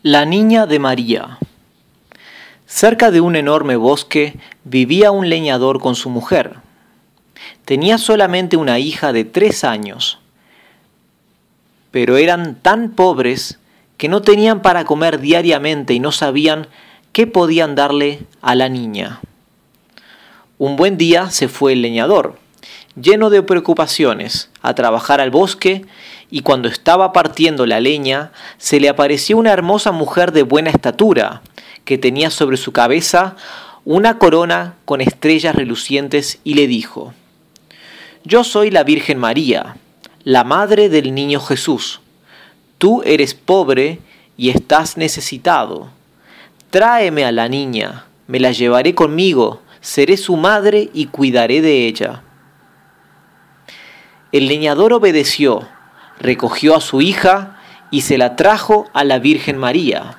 La niña de María. Cerca de un enorme bosque vivía un leñador con su mujer. Tenía solamente una hija de 3 años, pero eran tan pobres que no tenían para comer diariamente y no sabían qué podían darle a la niña. Un buen día se fue el leñador, lleno de preocupaciones, a trabajar al bosque, y cuando estaba partiendo la leña, se le apareció una hermosa mujer de buena estatura, que tenía sobre su cabeza una corona con estrellas relucientes, y le dijo: «Yo soy la Virgen María, la madre del niño Jesús. Tú eres pobre y estás necesitado. Tráeme a la niña, me la llevaré conmigo, seré su madre y cuidaré de ella». El leñador obedeció, recogió a su hija y se la trajo a la Virgen María.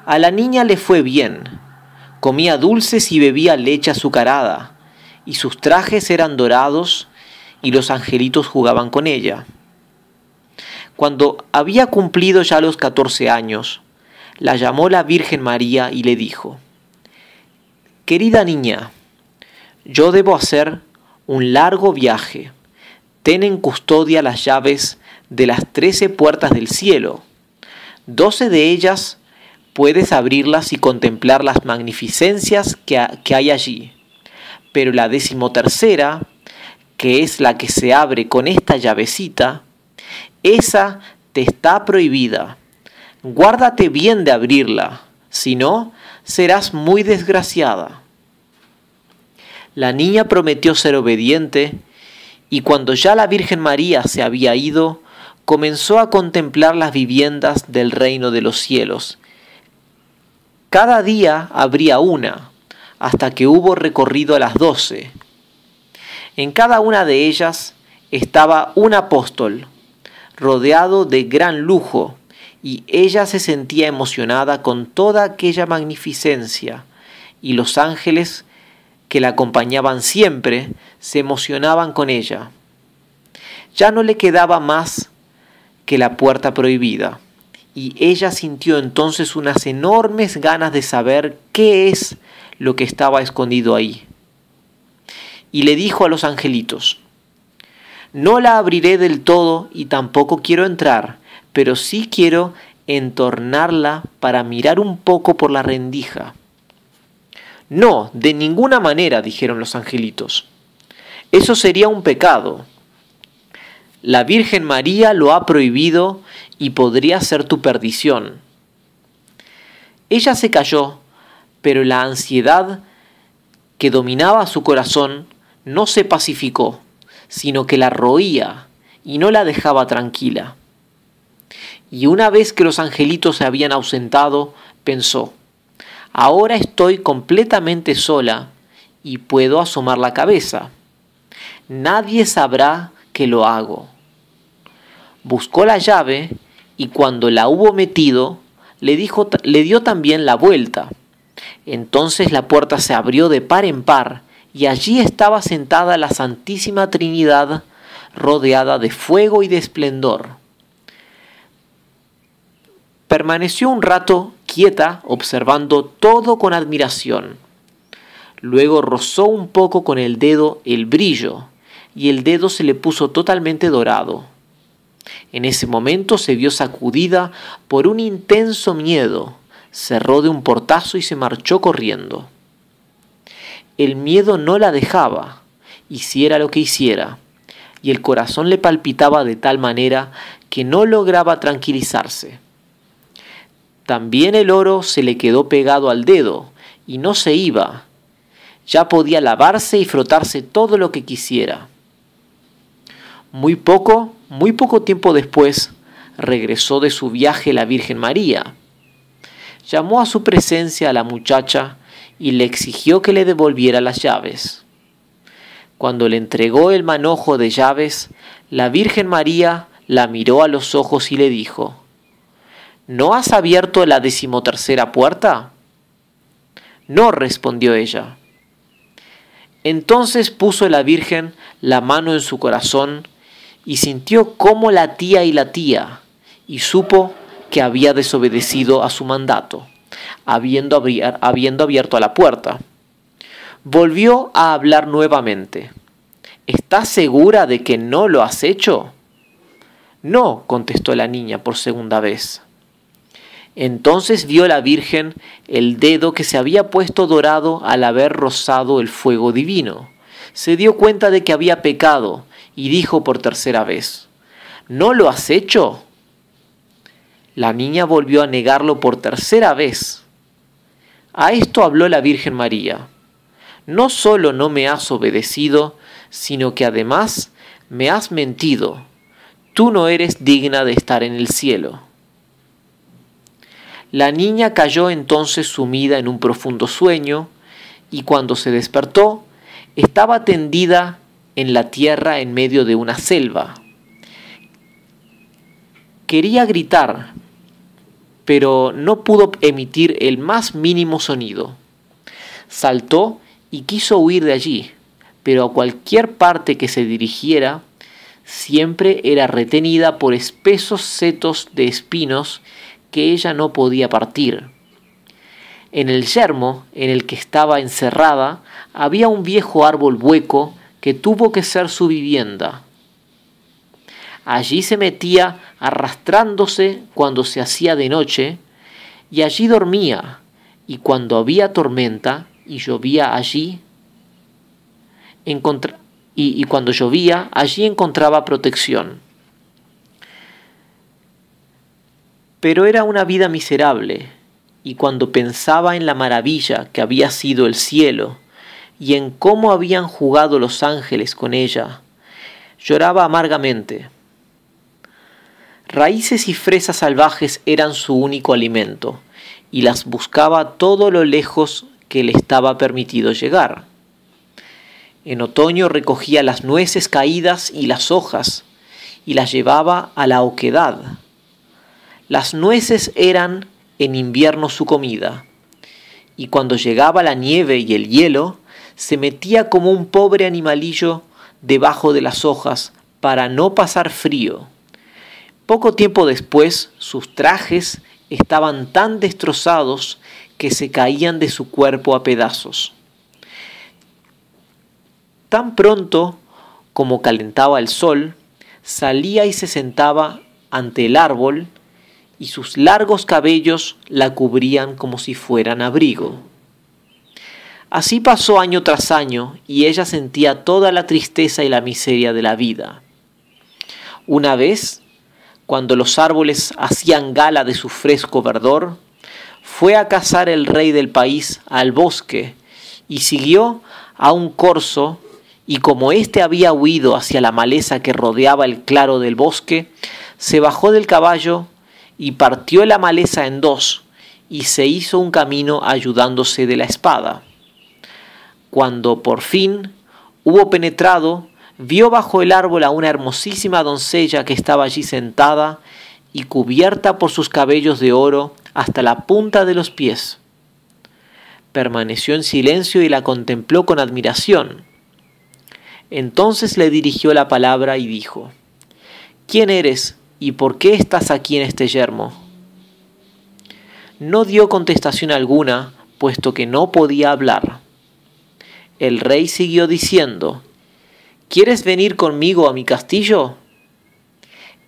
A la niña le fue bien, comía dulces y bebía leche azucarada, y sus trajes eran dorados y los angelitos jugaban con ella. Cuando había cumplido ya los 14 años, la llamó la Virgen María y le dijo: «Querida niña, yo debo hacer un largo viaje. Ten en custodia las llaves de las 13 puertas del cielo. 12 de ellas puedes abrirlas y contemplar las magnificencias que hay allí. Pero la 13ª, que es la que se abre con esta llavecita, esa te está prohibida. Guárdate bien de abrirla, si no, serás muy desgraciada». La niña prometió ser obediente, y cuando ya la Virgen María se había ido, comenzó a contemplar las viviendas del reino de los cielos. Cada día abría una, hasta que hubo recorrido a las 12. En cada una de ellas estaba un apóstol, rodeado de gran lujo, y ella se sentía emocionada con toda aquella magnificencia, y los ángeles que la acompañaban siempre se emocionaban con ella. Ya no le quedaba más que la puerta prohibida, y ella sintió entonces unas enormes ganas de saber qué es lo que estaba escondido ahí. Y le dijo a los angelitos: «No la abriré del todo y tampoco quiero entrar, pero sí quiero entornarla para mirar un poco por la rendija». «No, de ninguna manera», dijeron los angelitos. «Eso sería un pecado. La Virgen María lo ha prohibido y podría ser tu perdición». Ella se calló, pero la ansiedad que dominaba su corazón no se pacificó, sino que la roía y no la dejaba tranquila. Y una vez que los angelitos se habían ausentado, pensó: «Ahora estoy completamente sola y puedo asomar la cabeza. Nadie sabrá que lo hago». Buscó la llave y cuando la hubo metido, le dio también la vuelta. Entonces la puerta se abrió de par en par y allí estaba sentada la Santísima Trinidad, rodeada de fuego y de esplendor. Permaneció un rato quieta, observando todo con admiración. Luego rozó un poco con el dedo el brillo, y el dedo se le puso totalmente dorado. En ese momento se vio sacudida por un intenso miedo, cerró de un portazo y se marchó corriendo. El miedo no la dejaba, hiciera lo que hiciera, y el corazón le palpitaba de tal manera que no lograba tranquilizarse. También el oro se le quedó pegado al dedo y no se iba. Ya podía lavarse y frotarse todo lo que quisiera. Muy poco tiempo después, regresó de su viaje la Virgen María. Llamó a su presencia a la muchacha y le exigió que le devolviera las llaves. Cuando le entregó el manojo de llaves, la Virgen María la miró a los ojos y le dijo: «¿No has abierto la 13ª puerta?» «No», respondió ella. Entonces puso la Virgen la mano en su corazón y sintió cómo latía y latía, y supo que había desobedecido a su mandato, habiendo abierto la puerta. Volvió a hablar nuevamente. ¿Estás segura de que no lo has hecho? No, contestó la niña por segunda vez. Entonces vio la Virgen el dedo que se había puesto dorado al haber rozado el fuego divino. Se dio cuenta de que había pecado y dijo por tercera vez: ¿No lo has hecho? La niña volvió a negarlo por tercera vez. A esto habló la Virgen María: no solo no me has obedecido, sino que además me has mentido. Tú no eres digna de estar en el cielo. La niña cayó entonces sumida en un profundo sueño, y cuando se despertó, estaba tendida en la tierra en medio de una selva. Quería gritar, pero no pudo emitir el más mínimo sonido. Saltó y quiso huir de allí, pero a cualquier parte que se dirigiera, siempre era retenida por espesos setos de espinos que ella no podía partir. En el yermo en el que estaba encerrada había un viejo árbol hueco que tuvo que ser su vivienda. Allí se metía arrastrándose cuando se hacía de noche, y allí dormía, y cuando había tormenta y llovía allí, cuando llovía, allí encontraba protección. Pero era una vida miserable, y cuando pensaba en la maravilla que había sido el cielo y en cómo habían jugado los ángeles con ella, lloraba amargamente. Raíces y fresas salvajes eran su único alimento, y las buscaba todo lo lejos que le estaba permitido llegar. En otoño recogía las nueces caídas y las hojas, y las llevaba a la oquedad. Las nueces eran en invierno su comida, y cuando llegaba la nieve y el hielo, se metía como un pobre animalillo debajo de las hojas para no pasar frío. Poco tiempo después, sus trajes estaban tan destrozados que se caían de su cuerpo a pedazos. Tan pronto como calentaba el sol, salía y se sentaba ante el árbol, y sus largos cabellos la cubrían como si fueran abrigo. Así pasó año tras año, y ella sentía toda la tristeza y la miseria de la vida. Una vez, cuando los árboles hacían gala de su fresco verdor, fue a cazar el rey del país al bosque, y siguió a un corzo, y como éste había huido hacia la maleza que rodeaba el claro del bosque, se bajó del caballo y partió la maleza en dos, y se hizo un camino ayudándose de la espada. Cuando por fin hubo penetrado, vio bajo el árbol a una hermosísima doncella que estaba allí sentada y cubierta por sus cabellos de oro hasta la punta de los pies. Permaneció en silencio y la contempló con admiración. Entonces le dirigió la palabra y dijo: ¿Quién eres y por qué estás aquí en este yermo? No dio contestación alguna, puesto que no podía hablar. El rey siguió diciendo: ¿Quieres venir conmigo a mi castillo?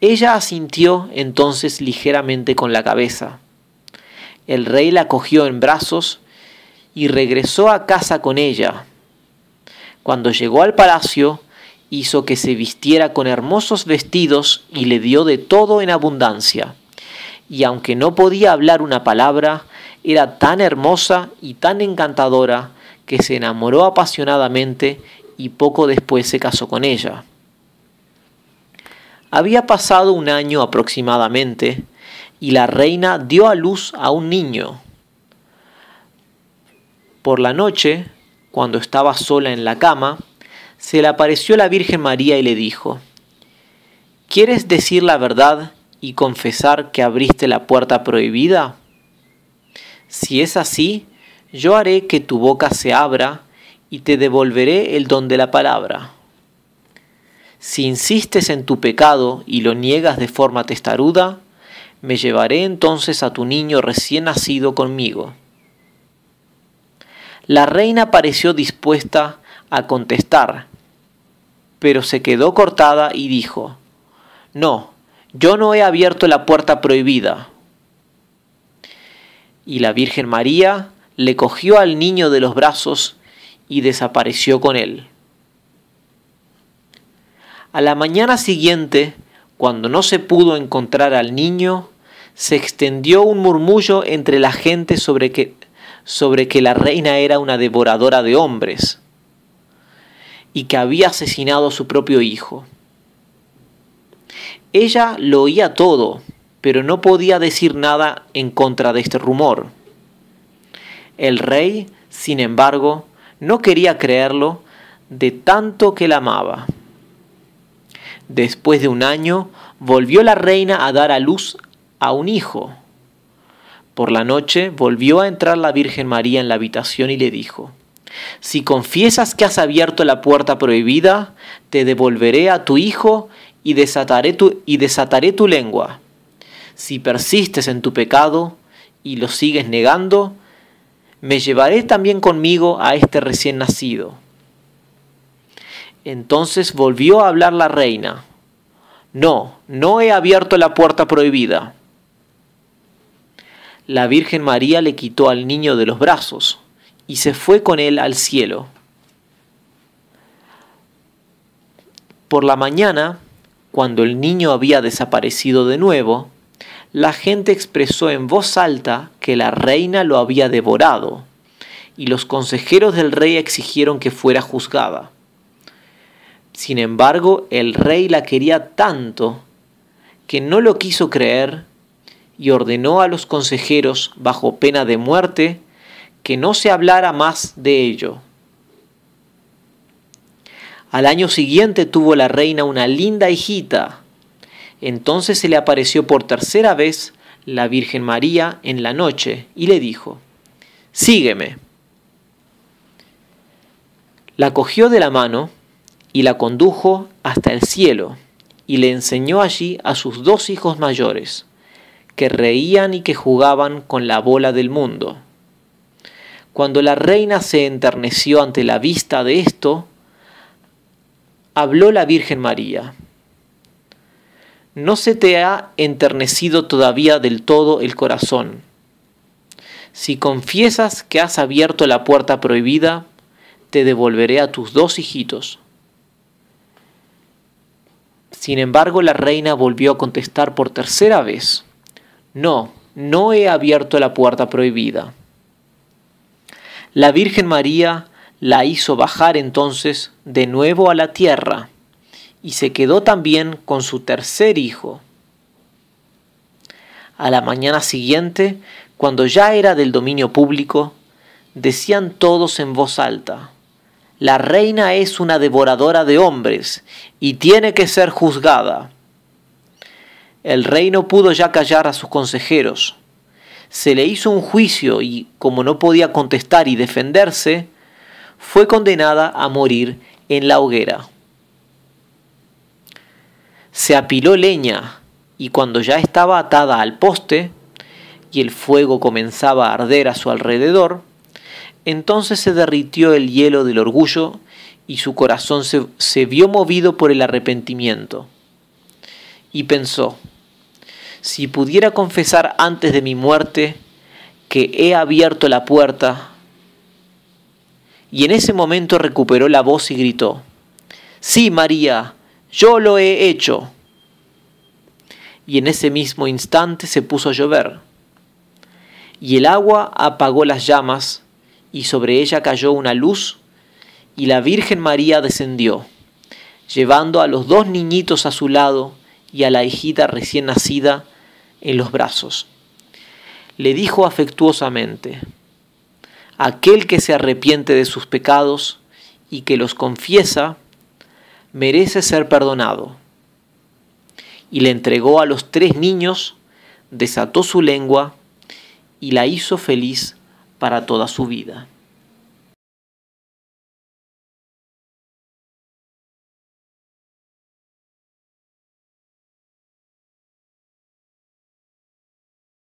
Ella asintió entonces ligeramente con la cabeza. El rey la cogió en brazos y regresó a casa con ella. Cuando llegó al palacio, hizo que se vistiera con hermosos vestidos y le dio de todo en abundancia. Y aunque no podía hablar una palabra, era tan hermosa y tan encantadora que se enamoró apasionadamente y poco después se casó con ella. Había pasado un año aproximadamente y la reina dio a luz a un niño. Por la noche, cuando estaba sola en la cama, se le apareció la Virgen María y le dijo: ¿Quieres decir la verdad y confesar que abriste la puerta prohibida? Si es así, yo haré que tu boca se abra y te devolveré el don de la palabra. Si insistes en tu pecado y lo niegas de forma testaruda, Me llevaré entonces a tu niño recién nacido conmigo. La reina pareció dispuesta a contestar, pero se quedó cortada y dijo: No, yo no he abierto la puerta prohibida. Y la Virgen María le cogió al niño de los brazos y desapareció con él. A la mañana siguiente, cuando no se pudo encontrar al niño, se extendió un murmullo entre la gente sobre que la reina era una devoradora de hombres y que había asesinado a su propio hijo. Ella lo oía todo, pero no podía decir nada en contra de este rumor. El rey, sin embargo, no quería creerlo de tanto que la amaba. Después de un año, volvió la reina a dar a luz a un hijo. Por la noche volvió a entrar la Virgen María en la habitación y le dijo: Si confiesas que has abierto la puerta prohibida, te devolveré a tu hijo y desataré tu lengua. Si persistes en tu pecado y lo sigues negando, me llevaré también conmigo a este recién nacido. Entonces volvió a hablar la reina: No, no he abierto la puerta prohibida. La Virgen María le quitó al niño de los brazos y se fue con él al cielo. Por la mañana, cuando el niño había desaparecido de nuevo, la gente expresó en voz alta que la reina lo había devorado, y los consejeros del rey exigieron que fuera juzgada. Sin embargo, el rey la quería tanto que no lo quiso creer y ordenó a los consejeros, bajo pena de muerte, que no se hablara más de ello. Al año siguiente tuvo la reina una linda hijita. Entonces se le apareció por tercera vez la Virgen María en la noche y le dijo: Sígueme. La cogió de la mano y la condujo hasta el cielo y le enseñó allí a sus dos hijos mayores, que reían y que jugaban con la bola del mundo. Cuando la reina se enterneció ante la vista de esto, habló la Virgen María: ¿No se te ha enternecido todavía del todo el corazón? Si confiesas que has abierto la puerta prohibida, te devolveré a tus dos hijitos. Sin embargo, la reina volvió a contestar por tercera vez: No, no he abierto la puerta prohibida. La Virgen María la hizo bajar entonces de nuevo a la tierra y se quedó también con su tercer hijo. A la mañana siguiente, cuando ya era del dominio público, decían todos en voz alta: La reina es una devoradora de hombres y tiene que ser juzgada. El rey no pudo ya callar a sus consejeros. Se le hizo un juicio y, como no podía contestar y defenderse, fue condenada a morir en la hoguera. Se apiló leña y cuando ya estaba atada al poste y el fuego comenzaba a arder a su alrededor, entonces se derritió el hielo del orgullo y su corazón se vio movido por el arrepentimiento. Y pensó: Si pudiera confesar antes de mi muerte que he abierto la puerta. Y en ese momento recuperó la voz y gritó: Sí, María, yo lo he hecho. Y en ese mismo instante se puso a llover. Y el agua apagó las llamas, y sobre ella cayó una luz, y la Virgen María descendió, llevando a los dos niñitos a su lado y a la hijita recién nacida en los brazos. Le dijo afectuosamente: Aquel que se arrepiente de sus pecados y que los confiesa, merece ser perdonado. Y le entregó a los tres niños, desató su lengua y la hizo feliz para toda su vida.